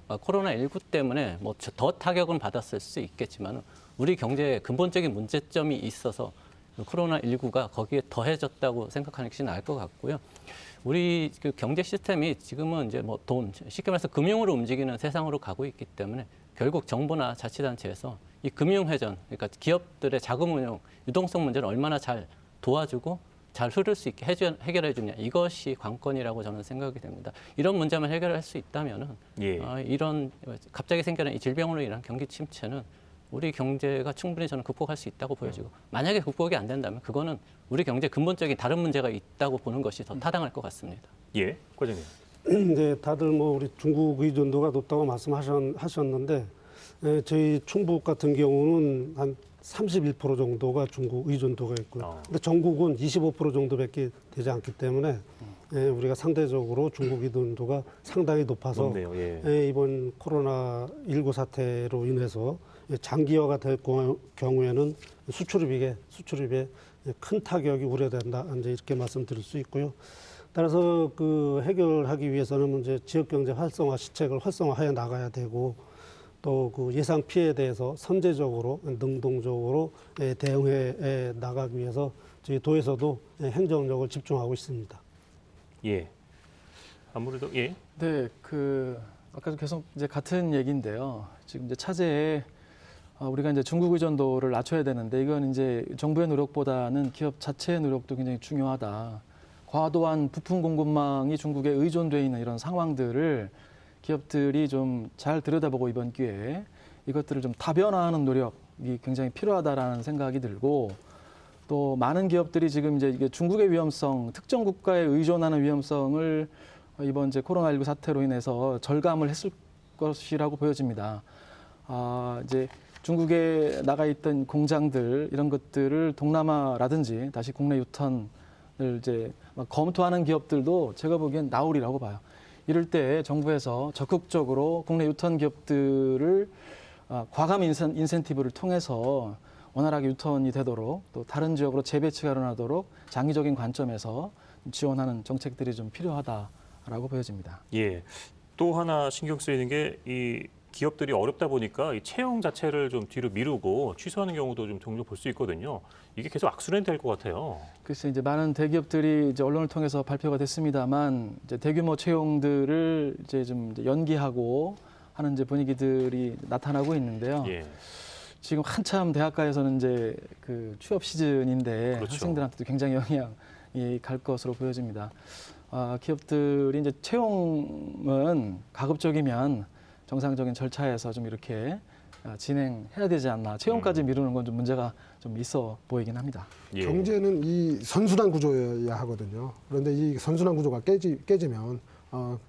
코로나19 때문에 뭐 더 타격은 받았을 수 있겠지만 우리 경제에 근본적인 문제점이 있어서 코로나19가 거기에 더해졌다고 생각하는 것이 나을 것 같고요. 우리 경제 시스템이 지금은 이제 뭐 쉽게 말해서 금융으로 움직이는 세상으로 가고 있기 때문에 결국 정부나 자치단체에서 이 금융회전, 그러니까 기업들의 자금 운용, 유동성 문제를 얼마나 잘 도와주고 잘 흐를 수 있게 해결해 주냐, 이것이 관건이라고 저는 생각이 됩니다. 이런 문제만 해결할 수 있다면은 예. 이런 갑자기 생겨난 이 질병으로 인한 경기 침체는 우리 경제가 충분히 저는 극복할 수 있다고 보여지고 만약에 극복이 안 된다면 그거는 우리 경제 근본적인 다른 문제가 있다고 보는 것이 더 타당할 것 같습니다. 예, 과장님. 네, 다들 뭐 우리 중국 의존도가 높다고 말씀하셨는데 저희 충북 같은 경우는 한 31% 정도가 중국 의존도가 있고요. 근데 전국은 25% 정도밖에 되지 않기 때문에 우리가 상대적으로 중국 의존도가 상당히 높아서 높네요. 예. 이번 코로나19 사태로 인해서 장기화가 될 경우에는 수출입에 큰 타격이 우려된다. 이제 이렇게 말씀드릴 수 있고요. 따라서 그 해결하기 위해서는 이제 지역 경제 활성화 시책을 활성화해 나가야 되고 또 그 예상 피해에 대해서 선제적으로 능동적으로 대응해 나가기 위해서 저희 도에서도 행정력을 집중하고 있습니다. 예. 아무래도 예. 네, 아까도 계속 이제 같은 얘기인데요. 지금 이제 차제에 우리가 이제 중국 의존도를 낮춰야 되는데 이건 이제 정부의 노력보다는 기업 자체의 노력도 굉장히 중요하다. 과도한 부품 공급망이 중국에 의존돼 있는 이런 상황들을 기업들이 좀 잘 들여다보고 이번 기회에 이것들을 좀 다변화하는 노력이 굉장히 필요하다라는 생각이 들고 또 많은 기업들이 지금 이제 이게 중국의 위험성, 특정 국가에 의존하는 위험성을 이번 이제 코로나19 사태로 인해서 절감을 했을 것이라고 보여집니다. 이제 중국에 나가 있던 공장들 이런 것들을 동남아라든지 다시 국내 유턴을 이제 검토하는 기업들도 제가 보기엔 나오리라고 봐요. 이럴 때 정부에서 적극적으로 국내 유턴 기업들을 과감 인센티브를 통해서 원활하게 유턴이 되도록 또 다른 지역으로 재배치가 일어나도록 장기적인 관점에서 지원하는 정책들이 좀 필요하다라고 보여집니다. 예. 또 하나 신경 쓰이는 게 이 기업들이 어렵다 보니까 이 채용 자체를 좀 뒤로 미루고 취소하는 경우도 좀 종종 볼 수 있거든요. 이게 계속 악순환이 될 것 같아요. 글쎄 이제 많은 대기업들이 이제 언론을 통해서 발표가 됐습니다만 이제 대규모 채용들을 이제 좀 연기하고 하는 이제 분위기들이 나타나고 있는데요. 예. 지금 한참 대학가에서는 이제 그 취업 시즌인데 그렇죠. 학생들한테도 굉장히 영향이 갈 것으로 보여집니다. 기업들이 이제 채용은 가급적이면 정상적인 절차에서 좀 이렇게 진행해야 되지 않나. 채용까지 미루는 건 좀 문제가 좀 있어 보이긴 합니다. 예. 경제는 이 선순환 구조여야 하거든요. 그런데 이 선순환 구조가 깨지면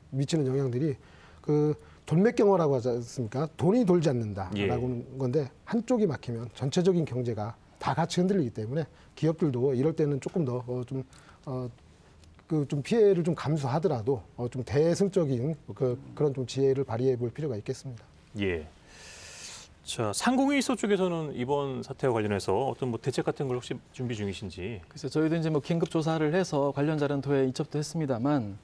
미치는 영향들이 그 돌매경화라고 하지 않습니까? 돈이 돌지 않는다라고 하는 건데 한쪽이 막히면 전체적인 경제가 다 같이 흔들리기 때문에 기업들도 이럴 때는 조금 더 좀 피해를 좀 감수하더라도 좀 대승적인 그런 좀 지혜를 발휘해 볼 필요가 있겠습니다. 예. 자, 상공회의소 쪽에서는 이번 사태와 관련해서 어떤 뭐 대책 같은 걸 혹시 준비 중이신지? 그래서 저희도 이제 뭐 긴급 조사를 해서 관련 자료는 도에 이첩도 했습니다만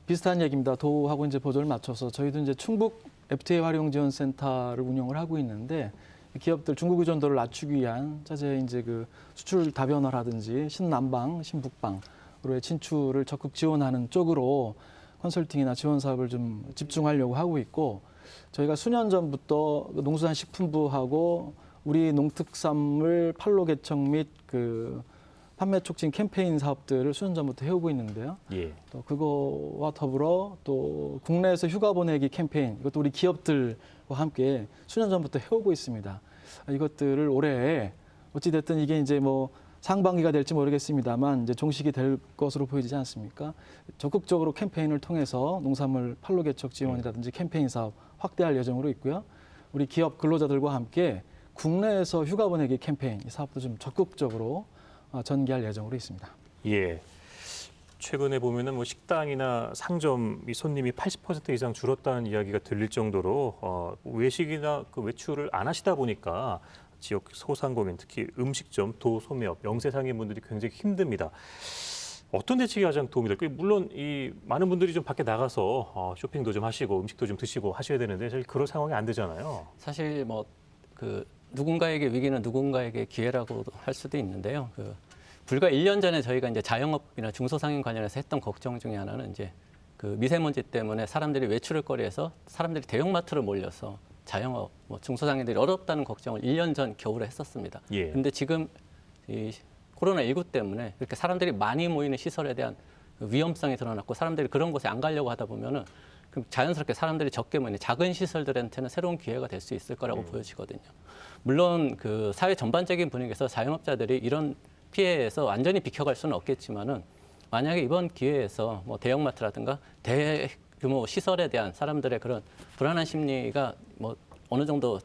비슷한 얘기입니다. 도하고 이제 보조를 맞춰서 저희도 이제 충북 FTA 활용 지원 센터를 운영을 하고 있는데 기업들 중국 의존도를 낮추기 위한 차제 이제 그 수출 다변화라든지 신남방, 신북방으로의 진출을 적극 지원하는 쪽으로 컨설팅이나 지원 사업을 좀 집중하려고 하고 있고 저희가 수년 전부터 농수산식품부하고 우리 농특산물 판로 개척 및 그 판매 촉진 캠페인 사업들을 수년 전부터 해오고 있는데요. 예. 또 그거와 더불어 또 국내에서 휴가 보내기 캠페인 이것도 우리 기업들과 함께 수년 전부터 해오고 있습니다. 이것들을 올해 어찌 됐든 이게 이제 뭐 상반기가 될지 모르겠습니다만 이제 종식이 될 것으로 보이지 않습니까? 적극적으로 캠페인을 통해서 농산물 판로 개척 지원이라든지 캠페인 사업 확대할 예정으로 있고요. 우리 기업 근로자들과 함께 국내에서 휴가 보내기 캠페인 이 사업도 좀 적극적으로 전개할 예정으로 있습니다. 예. 최근에 보면은 뭐 식당이나 상점 이 손님이 80% 이상 줄었다는 이야기가 들릴 정도로 외식이나 그 외출을 안 하시다 보니까 지역 소상공인 특히 음식점, 도소매업, 명세상인분들이 굉장히 힘듭니다. 어떤 대책이 가장 도움이 될까요? 물론 이 많은 분들이 좀 밖에 나가서 쇼핑도 좀 하시고 음식도 좀 드시고 하셔야 되는데 사실 그런 상황이 안 되잖아요. 사실 뭐 누군가에게 위기는 누군가에게 기회라고 할 수도 있는데요. 불과 1년 전에 저희가 이제 자영업이나 중소상인 관련해서 했던 걱정 중에 하나는 이제 그 미세먼지 때문에 사람들이 외출을 거리해서 사람들이 대형마트로 몰려서 자영업, 뭐 중소상인들이 어렵다는 걱정을 1년 전 겨울에 했었습니다. 예. 근데 지금 이 코로나19 때문에 이렇게 사람들이 많이 모이는 시설에 대한 위험성이 드러났고 사람들이 그런 곳에 안 가려고 하다 보면은 그럼 자연스럽게 사람들이 적게 모이는 작은 시설들한테는 새로운 기회가 될 수 있을 거라고 보여지거든요. 물론 그 사회 전반적인 분위기에서 자영업자들이 이런 피해에서 완전히 비켜갈 수는 없겠지만은 만약에 이번 기회에서 뭐 대형마트라든가 대규모 시설에 대한 사람들의 그런 불안한 심리가 뭐 어느 정도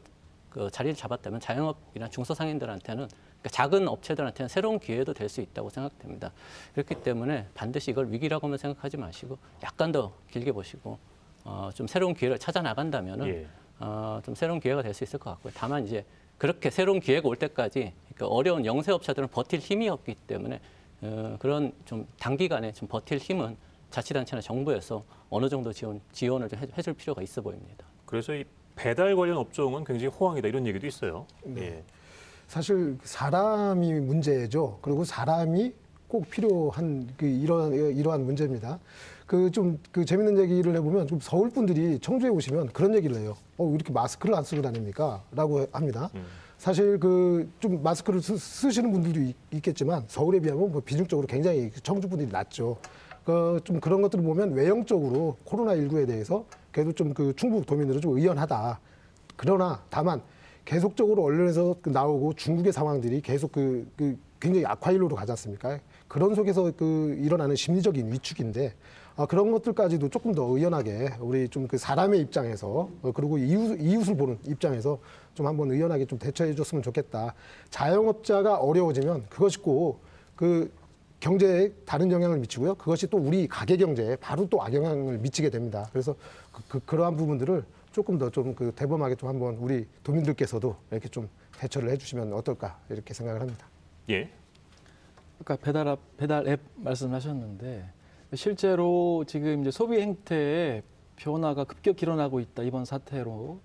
그 자리를 잡았다면 자영업이나 중소상인들한테는 그러니까 작은 업체들한테는 새로운 기회도 될 수 있다고 생각됩니다. 그렇기 때문에 반드시 이걸 위기라고만 생각하지 마시고 약간 더 길게 보시고 좀 새로운 기회를 찾아 나간다면은 예. 좀 새로운 기회가 될 수 있을 것 같고요. 다만 이제 그렇게 새로운 기회가 올 때까지 그러니까 어려운 영세업자들은 버틸 힘이 없기 때문에 그런 좀 단기간에 좀 버틸 힘은 자치단체나 정부에서 어느 정도 지원을 좀 해줄 필요가 있어 보입니다. 그래서 이 배달 관련 업종은 굉장히 호황이다 이런 얘기도 있어요. 예. 사실 사람이 문제죠. 그리고 사람이 꼭 필요한 이러한 문제입니다. 그 재밌는 얘기를 해보면 좀 서울 분들이 청주에 오시면 그런 얘기를 해요. 왜 이렇게 마스크를 안 쓰고 다닙니까? 라고 합니다. 사실 좀 마스크를 쓰시는 분들도 있겠지만 서울에 비하면 뭐 비중적으로 굉장히 청주 분들이 낮죠. 좀 그런 것들을 보면 외형적으로 코로나19에 대해서 그래도 좀 충북 도민들은 좀 의연하다. 그러나 다만 계속적으로 언론에서 나오고 중국의 상황들이 계속 굉장히 악화일로로 가지 않습니까? 그런 속에서 일어나는 심리적인 위축인데 그런 것들까지도 조금 더 의연하게 우리 좀 사람의 입장에서 그리고 이웃을 보는 입장에서 좀 한번 의연하게 좀 대처해 줬으면 좋겠다. 자영업자가 어려워지면 그것이 꼭 경제에 다른 영향을 미치고요. 그것이 또 우리 가게 경제에 바로 또 악영향을 미치게 됩니다. 그래서 그러한 부분들을 조금 더 좀 대범하게 좀 한번 우리 도민들께서도 이렇게 좀 대처를 해주시면 어떨까 이렇게 생각을 합니다. 예. 아까 배달 앱 말씀하셨는데 실제로 지금 이제 소비 행태의 변화가 급격히 일어나고 있다. 이번 사태로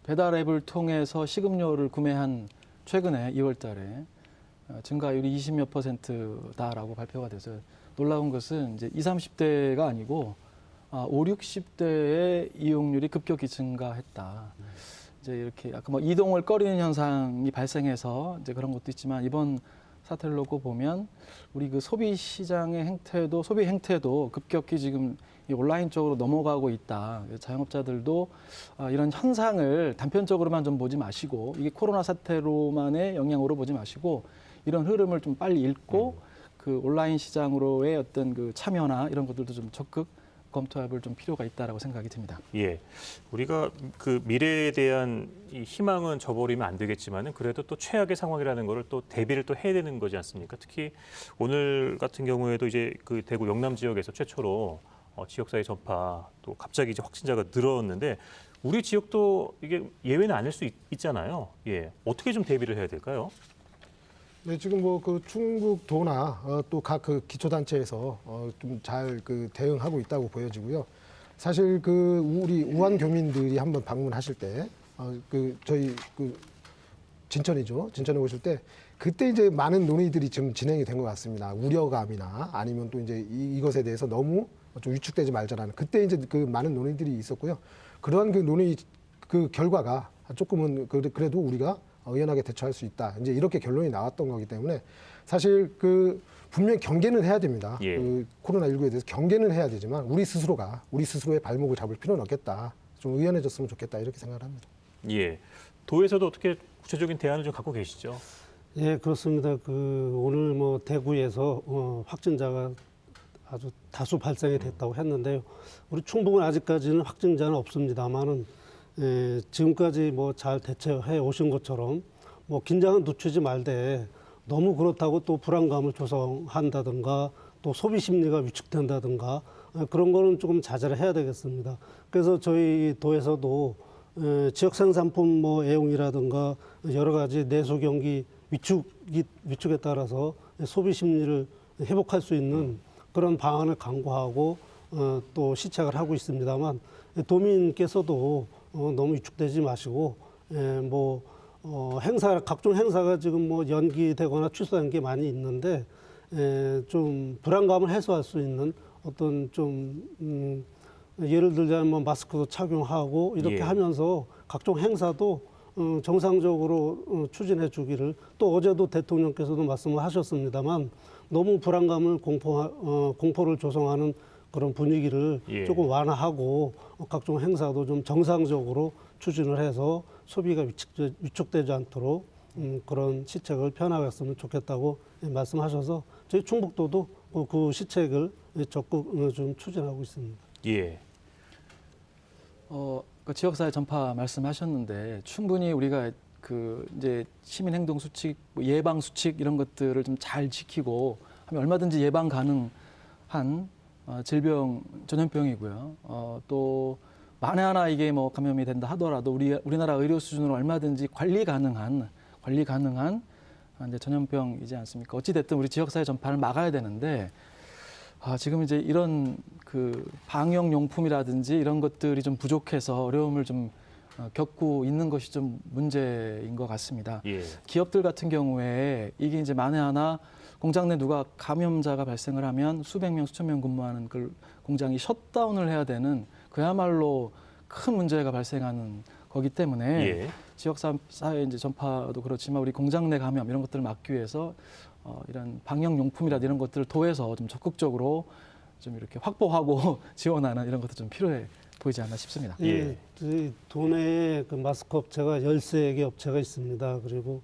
배달 앱을 통해서 식음료를 구매한 최근에 2월달에 증가율이 20몇 %다라고 발표가 돼서 놀라운 것은 이제 20, 30대가 아니고 5, 60대의 이용률이 급격히 증가했다. 이제 이렇게 아까 뭐 이동을 꺼리는 현상이 발생해서 이제 그런 것도 있지만 이번 사태를 놓고 보면 우리 소비 시장의 행태도 소비 행태도 급격히 지금 온라인 쪽으로 넘어가고 있다. 자영업자들도 이런 현상을 단편적으로만 좀 보지 마시고 이게 코로나 사태로만의 영향으로 보지 마시고 이런 흐름을 좀 빨리 읽고 온라인 시장으로의 어떤 참여나 이런 것들도 좀 적극 검토해볼 좀 필요가 있다라고 생각이 듭니다. 예, 우리가 미래에 대한 이 희망은 저버리면 안 되겠지만은 그래도 또 최악의 상황이라는 거를 또 대비를 또 해야 되는 거지 않습니까? 특히 오늘 같은 경우에도 이제 대구 영남 지역에서 최초로 지역사회 전파 또 갑자기 이제 확진자가 늘었는데 우리 지역도 이게 예외는 아닐 수 있잖아요. 예, 어떻게 좀 대비를 해야 될까요? 네, 지금 충북도나 또 각 기초단체에서 좀 잘 대응하고 있다고 보여지고요. 사실 우리 우한 교민들이 한번 방문하실 때 저희 진천이죠. 진천에 오실 때 그때 이제 많은 논의들이 지금 진행이 된 것 같습니다. 우려감이나 아니면 또 이제 이것에 대해서 너무 좀 위축되지 말자라는 그때 이제 많은 논의들이 있었고요. 그러한 논의 결과가 조금은 그래도 우리가 의연하게 대처할 수 있다. 이제 이렇게 결론이 나왔던 거기 때문에 사실 분명히 경계는 해야 됩니다. 예. 코로나19에 대해서 경계는 해야 되지만 우리 스스로의 발목을 잡을 필요는 없겠다. 좀 의연해졌으면 좋겠다. 이렇게 생각을 합니다. 예. 도에서도 어떻게 구체적인 대안을 좀 갖고 계시죠? 예, 그렇습니다. 오늘 대구에서 확진자가 아주 다수 발생이 됐다고 했는데요. 우리 충북은 아직까지는 확진자는 없습니다만은 지금까지 잘 대처해 오신 것처럼 긴장은 늦추지 말되 너무 그렇다고 또 불안감을 조성한다든가 또 소비 심리가 위축된다든가 그런 거는 조금 자제를 해야 되겠습니다. 그래서 저희 도에서도 지역 생산품 애용이라든가 여러 가지 내수 경기 위축에 따라서 소비 심리를 회복할 수 있는 그런 방안을 강구하고 또 시책을 하고 있습니다만 도민께서도 너무 위축되지 마시고 각종 행사가 지금 연기되거나 취소된 게 많이 있는데 좀 불안감을 해소할 수 있는 어떤 좀 예를 들자면 마스크도 착용하고 이렇게 예. 하면서 각종 행사도 정상적으로 추진해 주기를 또 어제도 대통령께서도 말씀을 하셨습니다만 너무 불안감을 공포를 조성하는 그런 분위기를 예. 조금 완화하고 각종 행사도 좀 정상적으로 추진을 해서 소비가 위축되지 않도록 그런 시책을 펴나갔으면 좋겠다고 말씀하셔서 저희 충북도도 그 시책을 적극 좀 추진하고 있습니다. 예. 지역사회 전파 말씀하셨는데 충분히 우리가 이제 시민행동 수칙, 예방 수칙 이런 것들을 좀 잘 지키고 하면 얼마든지 예방 가능한 질병 전염병이고요. 또 만에 하나 이게 뭐 감염이 된다 하더라도 우리나라 의료 수준으로 얼마든지 관리 가능한 이제 전염병이지 않습니까? 어찌 됐든 우리 지역사회 전파를 막아야 되는데 지금 이제 이런 그 방역 용품이라든지 이런 것들이 좀 부족해서 어려움을 좀 겪고 있는 것이 좀 문제인 것 같습니다. 예. 기업들 같은 경우에 이게 이제 만에 하나 공장 내 누가 감염자가 발생을 하면 수백 명, 수천 명 근무하는 그 공장이 셧다운을 해야 되는 그야말로 큰 문제가 발생하는 거기 때문에 예. 지역 사회 이제 전파도 그렇지만 우리 공장 내 감염 이런 것들을 막기 위해서 이런 방역 용품이라든지 이런 것들을 도에서 좀 적극적으로 좀 이렇게 확보하고 지원하는 이런 것도 좀 필요해 보이지 않나 싶습니다. 예. 이 도내에 그 마스크 업체가 13개 업체가 있습니다. 그리고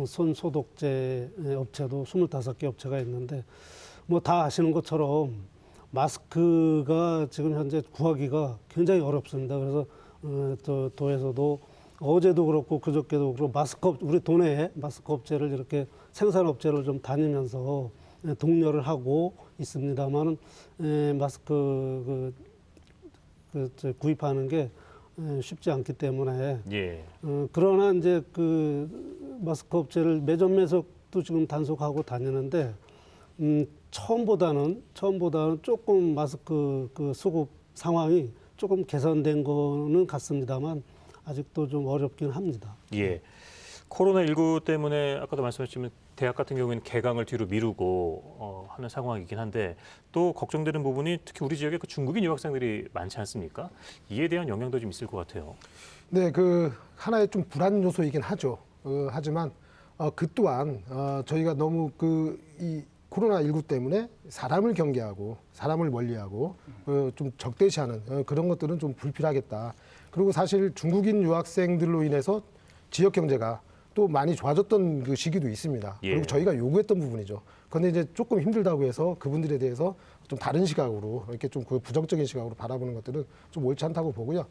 손 소독제 업체도 25개 업체가 있는데 뭐 다 아시는 것처럼 마스크가 지금 현재 구하기가 굉장히 어렵습니다. 그래서 또 도에서도 어제도 그렇고 그저께도 그렇고 우리 도내에 마스크 업체를 이렇게 생산 업체를 좀 다니면서 독려를 하고 있습니다만은 마스크 구입하는 게 쉽지 않기 때문에 예. 그러나 이제 그 마스크 업체를 매점 매석도 지금 단속하고 다니는데 처음보다는 조금 마스크 그 수급 상황이 조금 개선된 거는 같습니다만 아직도 좀 어렵긴 합니다. 예. 코로나19 때문에 아까도 말씀하셨지만 대학 같은 경우에는 개강을 뒤로 미루고 하는 상황이긴 한데 또 걱정되는 부분이 특히 우리 지역에 그 중국인 유학생들이 많지 않습니까? 이에 대한 영향도 좀 있을 것 같아요. 네, 그 하나의 좀 불안 요소이긴 하죠. 하지만 그 또한 저희가 너무 이 코로나19 때문에 사람을 경계하고 사람을 멀리하고 좀 적대시하는 그런 것들은 좀 불필요하겠다. 그리고 사실 중국인 유학생들로 인해서 지역 경제가 또 많이 좋아졌던 그 시기도 있습니다. 예. 그리고 저희가 요구했던 부분이죠. 그런데 이제 조금 힘들다고 해서 그분들에 대해서 좀 다른 시각으로 이렇게 좀 그 부정적인 시각으로 바라보는 것들은 좀 옳지 않다고 보고요.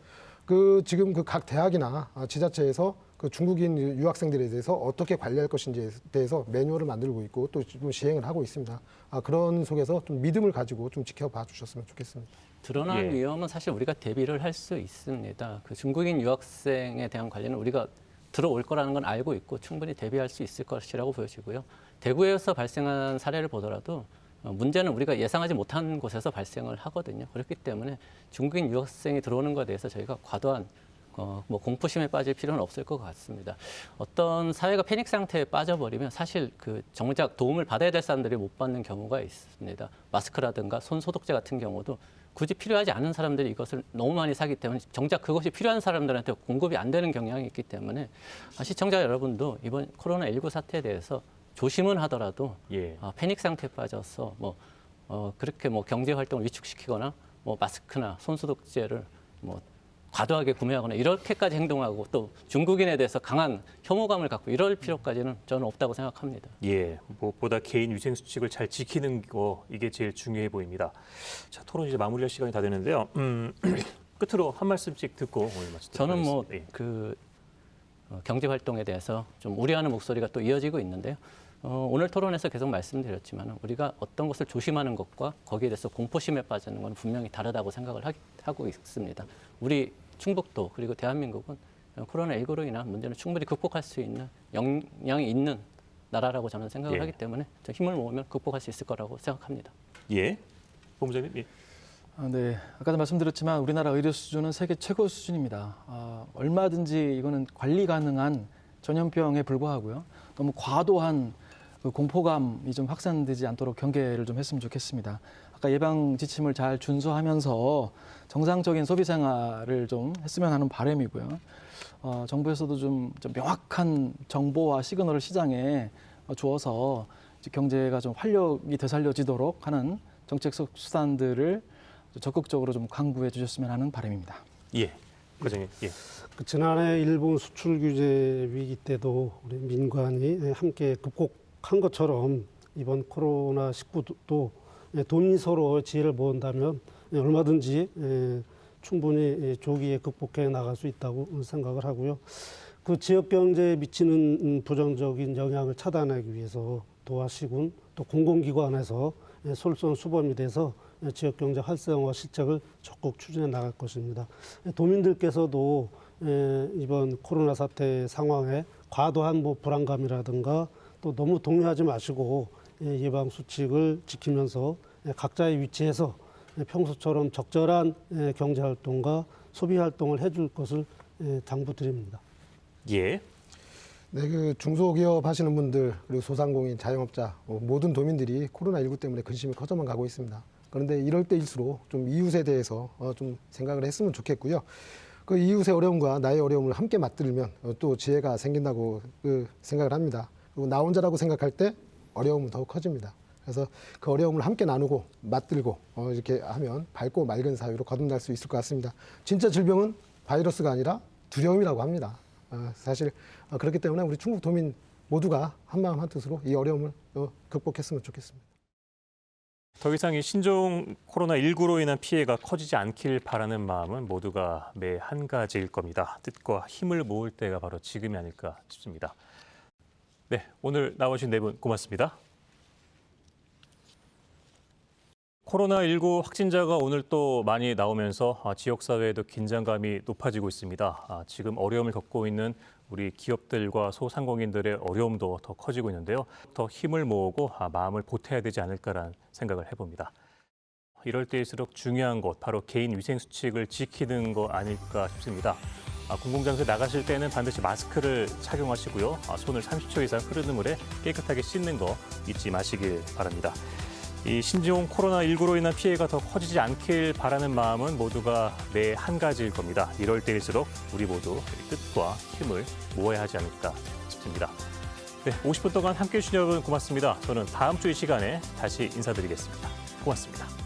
지금 각 대학이나 지자체에서 그 중국인 유학생들에 대해서 어떻게 관리할 것인지에 대해서 매뉴얼을 만들고 있고 또 지금 시행을 하고 있습니다. 그런 속에서 좀 믿음을 가지고 좀 지켜봐 주셨으면 좋겠습니다. 드러난 예. 위험은 사실 우리가 대비를 할 수 있습니다. 그 중국인 유학생에 대한 관리는 우리가 들어올 거라는 건 알고 있고 충분히 대비할 수 있을 것이라고 보여지고요. 대구에서 발생한 사례를 보더라도 문제는 우리가 예상하지 못한 곳에서 발생을 하거든요. 그렇기 때문에 중국인 유학생이 들어오는 것에 대해서 저희가 과도한 공포심에 빠질 필요는 없을 것 같습니다. 어떤 사회가 패닉 상태에 빠져버리면 사실 그 정작 도움을 받아야 될 사람들이 못 받는 경우가 있습니다. 마스크라든가 손 소독제 같은 경우도 굳이 필요하지 않은 사람들이 이것을 너무 많이 사기 때문에 정작 그것이 필요한 사람들한테 공급이 안 되는 경향이 있기 때문에 시청자 여러분도 이번 코로나19 사태에 대해서 조심은 하더라도 예. 패닉 상태에 빠져서 그렇게 경제 활동을 위축시키거나 마스크나 손소독제를 과도하게 구매하거나 이렇게까지 행동하고 또 중국인에 대해서 강한 혐오감을 갖고 이럴 필요까지는 저는 없다고 생각합니다. 예, 무엇보다 개인 위생 수칙을 잘 지키는 거 이게 제일 중요해 보입니다. 자, 토론 이제 마무리할 시간이 다 되는데요. 끝으로 한 말씀씩 듣고 오늘 마치도록 저는 하겠습니다. 경제 활동에 대해서 좀 우려하는 목소리가 또 이어지고 있는데요. 오늘 토론에서 계속 말씀드렸지만 우리가 어떤 것을 조심하는 것과 거기에 대해서 공포심에 빠지는 건 분명히 다르다고 생각을 하고 있습니다. 우리 충북도 그리고 대한민국은 코로나19로 인한 문제는 충분히 극복할 수 있는 역량이 있는 나라라고 저는 생각을 예. 하기 때문에 힘을 모으면 극복할 수 있을 거라고 생각합니다. 예, 본부장님. 예. 네, 아까도 말씀드렸지만 우리나라 의료 수준은 세계 최고 수준입니다. 얼마든지 이거는 관리 가능한 전염병에 불과하고요. 너무 과도한 그 공포감이 좀 확산되지 않도록 경계를 좀 했으면 좋겠습니다. 아까 예방 지침을 잘 준수하면서 정상적인 소비 생활을 좀 했으면 하는 바람이고요. 정부에서도 좀 명확한 정보와 시그널을 시장에 주어서 경제가 좀 활력이 되살려지도록 하는 정책 수단들을 적극적으로 좀 강구해 주셨으면 하는 바람입니다. 예, 과장님. 예. 지난해 일본 수출 규제 위기 때도 우리 민관이 함께 극복한 것처럼 이번 코로나19도 돈이 서로 지혜를 모은다면 얼마든지 충분히 조기에 극복해 나갈 수 있다고 생각을 하고요. 그 지역 경제에 미치는 부정적인 영향을 차단하기 위해서 도하시군, 또 공공기관에서 솔선수범이 돼서 지역경제 활성화 실책을 적극 추진해 나갈 것입니다. 도민들께서도 이번 코로나 사태 상황에 과도한 불안감이라든가 또 너무 동요하지 마시고 예방 수칙을 지키면서 각자의 위치에서 평소처럼 적절한 경제 활동과 소비 활동을 해줄 것을 당부드립니다. 예. 네, 그 중소기업 하시는 분들 그리고 소상공인, 자영업자 모든 도민들이 코로나19 때문에 근심이 커져만 가고 있습니다. 그런데 이럴 때일수록 좀 이웃에 대해서 좀 생각을 했으면 좋겠고요. 그 이웃의 어려움과 나의 어려움을 함께 맞들면 또 지혜가 생긴다고 생각을 합니다. 그리고 나 혼자라고 생각할 때 어려움은 더욱 커집니다. 그래서 그 어려움을 함께 나누고 맞들고 이렇게 하면 밝고 맑은 사회로 거듭날 수 있을 것 같습니다. 진짜 질병은 바이러스가 아니라 두려움이라고 합니다. 사실 그렇기 때문에 우리 충북 도민 모두가 한마음 한뜻으로 이 어려움을 극복했으면 좋겠습니다. 더 이상 이 신종 코로나19로 인한 피해가 커지지 않길 바라는 마음은 모두가 매 한 가지일 겁니다. 뜻과 힘을 모을 때가 바로 지금이 아닐까 싶습니다. 네, 오늘 나오신 네 분 고맙습니다. 코로나19 확진자가 오늘 또 많이 나오면서 지역사회에도 긴장감이 높아지고 있습니다. 지금 어려움을 겪고 있는 우리 기업들과 소상공인들의 어려움도 더 커지고 있는데요. 더 힘을 모으고 마음을 보태야 되지 않을까라는 생각을 해봅니다. 이럴 때일수록 중요한 것, 바로 개인 위생 수칙을 지키는 거 아닐까 싶습니다. 공공장소에 나가실 때는 반드시 마스크를 착용하시고요. 손을 30초 이상 흐르는 물에 깨끗하게 씻는 거 잊지 마시길 바랍니다. 이 신종 코로나19로 인한 피해가 더 커지지 않길 바라는 마음은 모두가 매 한 가지일 겁니다. 이럴 때일수록 우리 모두 뜻과 힘을 모아야 하지 않을까 싶습니다. 네, 50분 동안 함께해 주신 여러분 고맙습니다. 저는 다음 주 이 시간에 다시 인사드리겠습니다. 고맙습니다.